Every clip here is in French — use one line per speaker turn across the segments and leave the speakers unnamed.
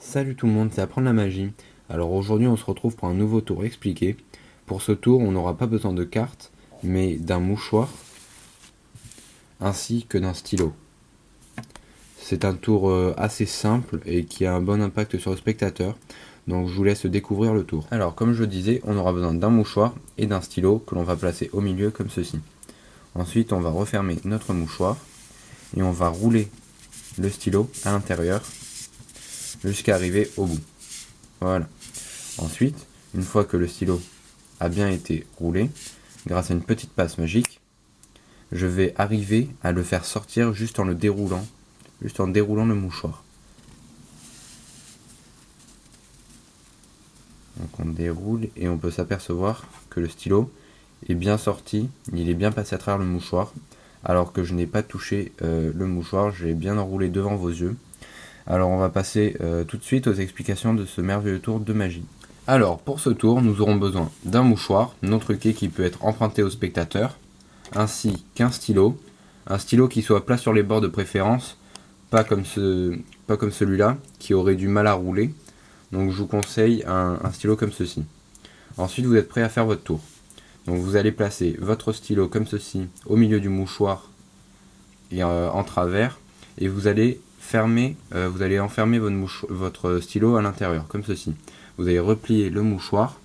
Salut tout le monde, c'est Apprendre la magie. Alors aujourd'hui on se retrouve pour un nouveau tour expliqué. Pour ce tour on n'aura pas besoin de cartes, mais d'un mouchoir ainsi que d'un stylo. C'est un tour assez simple et qui a un bon impact sur le spectateur, donc je vous laisse découvrir le tour. Alors comme je le disais, on aura besoin d'un mouchoir et d'un stylo que l'on va placer au milieu comme ceci. Ensuite on va refermer notre mouchoir et on va rouler le stylo à l'intérieur jusqu'à arriver au bout. Voilà. Ensuite, une fois que le stylo a bien été roulé, grâce à une petite passe magique, je vais arriver à le faire sortir juste en le déroulant, juste en déroulant le mouchoir. Donc on déroule et on peut s'apercevoir que le stylo est bien sorti, il est bien passé à travers le mouchoir, alors que je n'ai pas touché le mouchoir, j'ai bien enroulé devant vos yeux. Alors on va passer tout de suite aux explications de ce merveilleux tour de magie. Alors pour ce tour, nous aurons besoin d'un mouchoir, non truqué qui peut être emprunté au spectateur, ainsi qu'un stylo. Un stylo qui soit plat sur les bords de préférence, pas comme celui-là, qui aurait du mal à rouler. Donc je vous conseille un stylo comme ceci. Ensuite vous êtes prêt à faire votre tour. Donc vous allez placer votre stylo comme ceci au milieu du mouchoir et en travers, et vous allez enfermer votre stylo à l'intérieur, comme ceci. Vous allez replier le mouchoir,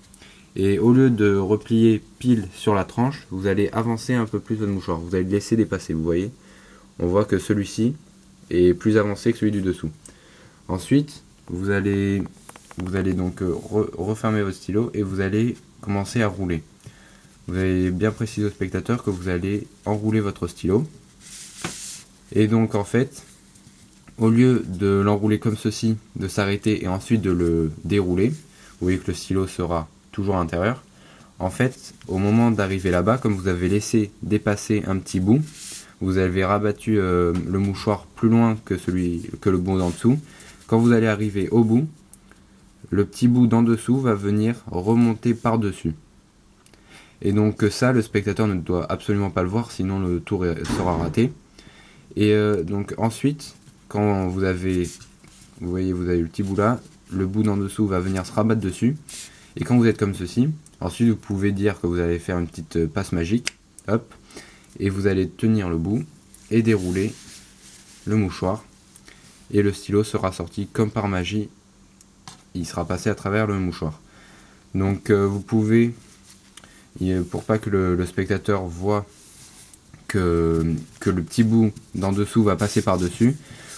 et au lieu de replier pile sur la tranche, vous allez avancer un peu plus votre mouchoir. Vous allez le laisser dépasser, vous voyez. On voit que celui-ci est plus avancé que celui du dessous. Ensuite, vous allez donc refermer votre stylo et vous allez commencer à rouler. Vous allez bien préciser au spectateur que vous allez enrouler votre stylo. Et donc en fait, au lieu de l'enrouler comme ceci, de s'arrêter et ensuite de le dérouler, vous voyez que le stylo sera toujours à l'intérieur. En fait, au moment d'arriver là-bas, comme vous avez laissé dépasser un petit bout, vous avez rabattu le mouchoir plus loin que le bout d'en dessous. Quand vous allez arriver au bout, le petit bout d'en dessous va venir remonter par-dessus. Et donc ça, le spectateur ne doit absolument pas le voir, sinon le tour sera raté. Et donc ensuite, quand vous voyez, vous avez le petit bout là, le bout d'en dessous va venir se rabattre dessus. Et quand vous êtes comme ceci, ensuite vous pouvez dire que vous allez faire une petite passe magique, hop, et vous allez tenir le bout et dérouler le mouchoir. Et le stylo sera sorti comme par magie, il sera passé à travers le mouchoir. Donc vous pouvez, pour pas que le spectateur voit que le petit bout d'en dessous va passer par-dessus,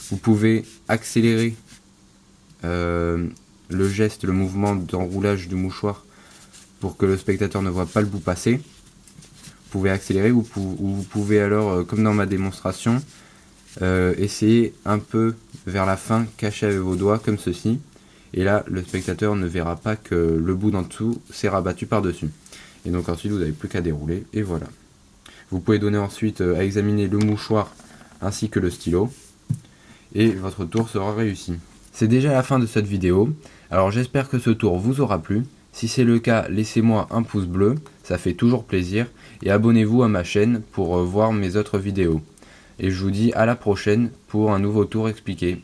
vous pouvez accélérer le geste, le mouvement d'enroulage du mouchoir pour que le spectateur ne voit pas le bout passer. Vous pouvez accélérer ou vous pouvez alors, comme dans ma démonstration, essayer un peu vers la fin, cacher avec vos doigts comme ceci. Et là, le spectateur ne verra pas que le bout d'en dessous s'est rabattu par-dessus. Et donc ensuite, vous n'avez plus qu'à dérouler et voilà. Vous pouvez donner ensuite à examiner le mouchoir ainsi que le stylo. Et votre tour sera réussi. C'est déjà la fin de cette vidéo. Alors j'espère que ce tour vous aura plu. Si c'est le cas, laissez-moi un pouce bleu, ça fait toujours plaisir. Et abonnez-vous à ma chaîne pour voir mes autres vidéos. Et je vous dis à la prochaine pour un nouveau tour expliqué.